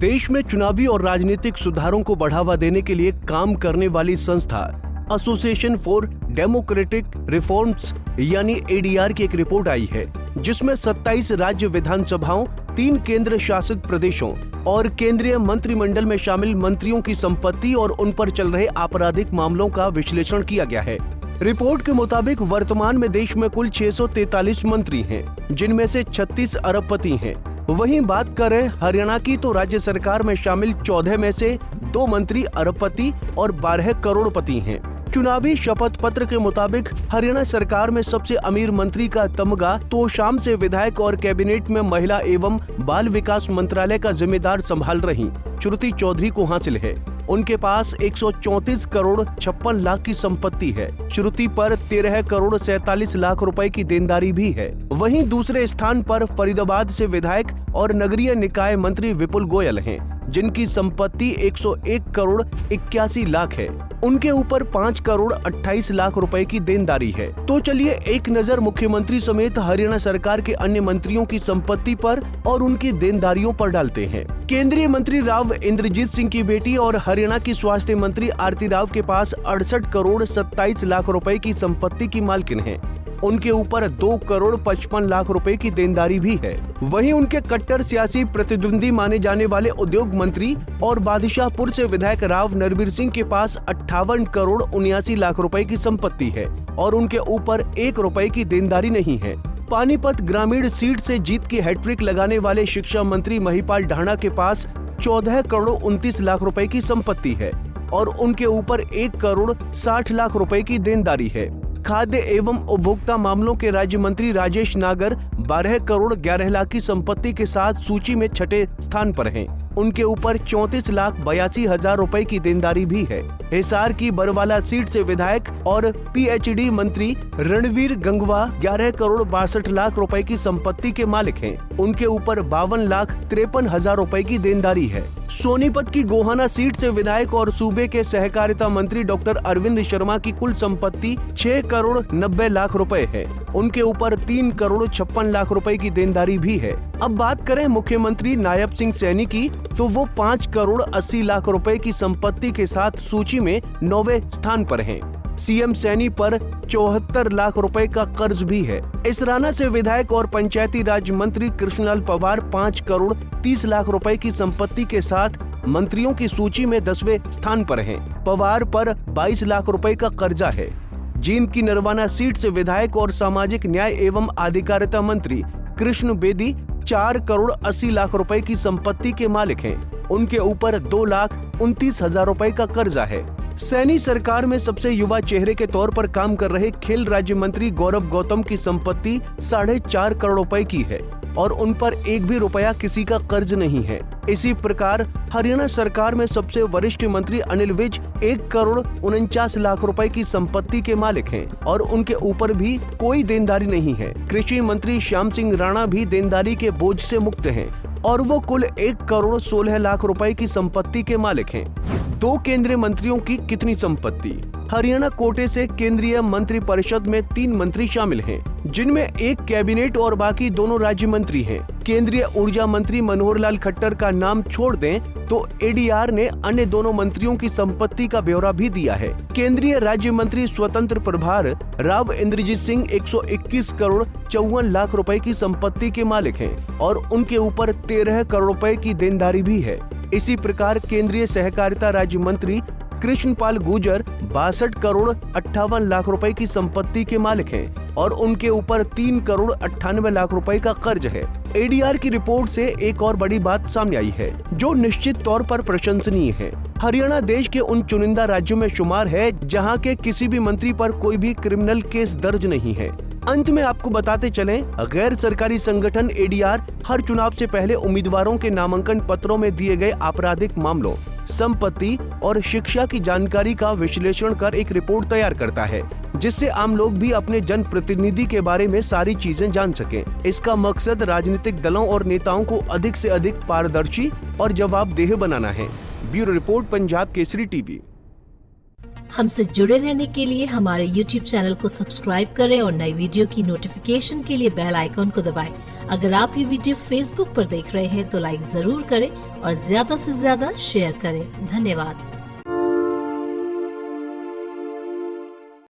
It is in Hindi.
देश में चुनावी और राजनीतिक सुधारों को बढ़ावा देने के लिए काम करने वाली संस्था एसोसिएशन फॉर डेमोक्रेटिक रिफॉर्म्स यानी एडीआर की एक रिपोर्ट आई है, जिसमें 27 राज्य विधानसभाओं, 3 केंद्र शासित प्रदेशों और केंद्रीय मंत्रिमंडल में शामिल मंत्रियों की संपत्ति और उन पर चल रहे आपराधिक मामलों का विश्लेषण किया गया है। रिपोर्ट के मुताबिक वर्तमान में देश में कुल 643 मंत्री हैं, जिनमें से 36 अरबपति हैं। वहीं बात करें हरियाणा की, तो राज्य सरकार में शामिल 14 में से 2 मंत्री अरबपति और 12 करोड़पति हैं। चुनावी शपथ पत्र के मुताबिक हरियाणा सरकार में सबसे अमीर मंत्री का तमगा तोशाम से विधायक और कैबिनेट में महिला एवं बाल विकास मंत्रालय का जिम्मेदार संभाल रही श्रुति चौधरी को हासिल है। उनके पास 134 करोड़ 56 लाख की संपत्ति है। श्रुति पर 13 करोड़ 47 लाख रुपए की देनदारी भी है। वहीं दूसरे स्थान पर फरीदाबाद से विधायक और नगरीय निकाय मंत्री विपुल गोयल हैं, जिनकी संपत्ति 101 करोड़ 81 लाख है। उनके ऊपर 5 करोड़ 28 लाख रुपए की देनदारी है। तो चलिए एक नजर मुख्यमंत्री समेत हरियाणा सरकार के अन्य मंत्रियों की संपत्ति पर और उनकी देनदारियों पर डालते हैं। केंद्रीय मंत्री राव इंद्रजीत सिंह की बेटी और हरियाणा की स्वास्थ्य मंत्री आरती राव के पास 68 करोड़ 27 लाख रुपए की संपत्ति की मालकिन है। उनके ऊपर 2 करोड़ 55 लाख रुपए की देनदारी भी है। वहीं उनके कट्टर सियासी प्रतिद्वंदी माने जाने वाले उद्योग मंत्री और बादशाहपुर से विधायक राव नरबीर सिंह के पास 58 करोड़ 79 लाख रुपए की संपत्ति है और उनके ऊपर 1 रुपए की देनदारी नहीं है। पानीपत ग्रामीण सीट से जीत की हैट्रिक लगाने वाले शिक्षा मंत्री महिपाल ढाणा के पास 14 करोड़ 29 लाख रुपए की संपत्ति है और उनके ऊपर 1 करोड़ 60 लाख रुपए की देनदारी है। खाद्य एवं उपभोक्ता मामलों के राज्य मंत्री राजेश नागर 12 करोड़ 11 लाख की संपत्ति के साथ सूची में 6ठे स्थान पर हैं। उनके ऊपर 34 लाख 82 हजार रुपए की देनदारी भी है। हिसार की बरवाला सीट से विधायक और पीएचडी मंत्री रणवीर गंगवा 11 करोड़ 62 लाख रुपए की संपत्ति के मालिक हैं। उनके ऊपर 52 लाख 53 हजार रुपए की देनदारी है। सोनीपत की गोहाना सीट से विधायक और सूबे के सहकारिता मंत्री डॉक्टर अरविंद शर्मा की कुल संपत्ति 6 करोड़ 90 लाख रुपए है। उनके ऊपर 3 करोड़ 56 लाख रुपए की देनदारी भी है। अब बात करें मुख्यमंत्री नायब सिंह सैनी की, तो वो 5 करोड़ 80 लाख रुपए की संपत्ति के साथ सूची में 9वें स्थान पर हैं। सीएम सैनी पर 74 लाख रुपए का कर्ज भी है। इसराना से विधायक और पंचायती राज मंत्री कृष्णलाल पवार 5 करोड़ 30 लाख रुपए की संपत्ति के साथ मंत्रियों की सूची में 10वें स्थान पर हैं। पवार पर 22 लाख रुपए का कर्जा है। जींद की नरवाना सीट से विधायक और सामाजिक न्याय एवं अधिकारिता मंत्री कृष्ण बेदी 4 करोड़ 80 लाख रुपए की संपत्ति के मालिक हैं। उनके ऊपर 2 लाख 29 हजार रुपए का कर्जा है। सैनी सरकार में सबसे युवा चेहरे के तौर पर काम कर रहे खेल राज्य मंत्री गौरव गौतम की संपत्ति 4.5 करोड़ रुपए की है और उन पर 1 भी रुपया किसी का कर्ज नहीं है। इसी प्रकार हरियाणा सरकार में सबसे वरिष्ठ मंत्री अनिल विज 1 करोड़ 49 लाख रुपए की संपत्ति के मालिक हैं और उनके ऊपर भी कोई देनदारी नहीं है। कृषि मंत्री श्याम सिंह राणा भी देनदारी के बोझ से मुक्त हैं और वो कुल 1 करोड़ 16 लाख रुपए की संपत्ति के मालिक हैं। 2 केंद्रीय मंत्रियों की कितनी संपत्ति? हरियाणा कोटे से केंद्रीय मंत्री परिषद में 3 मंत्री शामिल हैं, जिनमें 1 कैबिनेट और बाकी दोनों राज्य मंत्री हैं। केंद्रीय ऊर्जा मंत्री मनोहर लाल खट्टर का नाम छोड़ दें तो एडीआर ने अन्य दोनों मंत्रियों की संपत्ति का ब्यौरा भी दिया है। केंद्रीय राज्य मंत्री स्वतंत्र प्रभार राव इंद्रजीत सिंह 121 करोड़ 54 लाख रुपए की संपत्ति के मालिक हैं और उनके ऊपर 13 करोड़ रुपए की देनदारी भी है। इसी प्रकार केंद्रीय सहकारिता राज्य मंत्री कृष्णपाल गुर्जर 62 करोड़ 58 लाख रुपए की संपत्ति के मालिक हैं और उनके ऊपर 3 करोड़ 98 लाख रुपए का कर्ज है। एडीआर की रिपोर्ट से एक और बड़ी बात सामने आई है, जो निश्चित तौर पर प्रशंसनीय है। हरियाणा देश के उन चुनिंदा राज्यों में शुमार है जहां के किसी भी मंत्री पर कोई भी क्रिमिनल केस दर्ज नहीं है। अंत में आपको बताते चलें, गैर सरकारी संगठन एडीआर हर चुनाव से पहले उम्मीदवारों के नामांकन पत्रों में दिए गए आपराधिक मामलों, संपत्ति और शिक्षा की जानकारी का विश्लेषण कर एक रिपोर्ट तैयार करता है, जिससे आम लोग भी अपने जनप्रतिनिधि के बारे में सारी चीजें जान सकें। इसका मकसद राजनीतिक दलों और नेताओं को अधिक से अधिक पारदर्शी और जवाबदेह बनाना है। Bureau report, Punjab Kesari TV. हमसे जुड़े रहने के लिए हमारे YouTube चैनल को सब्सक्राइब करें और नई वीडियो की नोटिफिकेशन के लिए बेल आइकॉन को दबाएं। अगर आप ये वीडियो Facebook पर देख रहे हैं तो लाइक जरूर करें और ज्यादा से ज्यादा शेयर करें। धन्यवाद।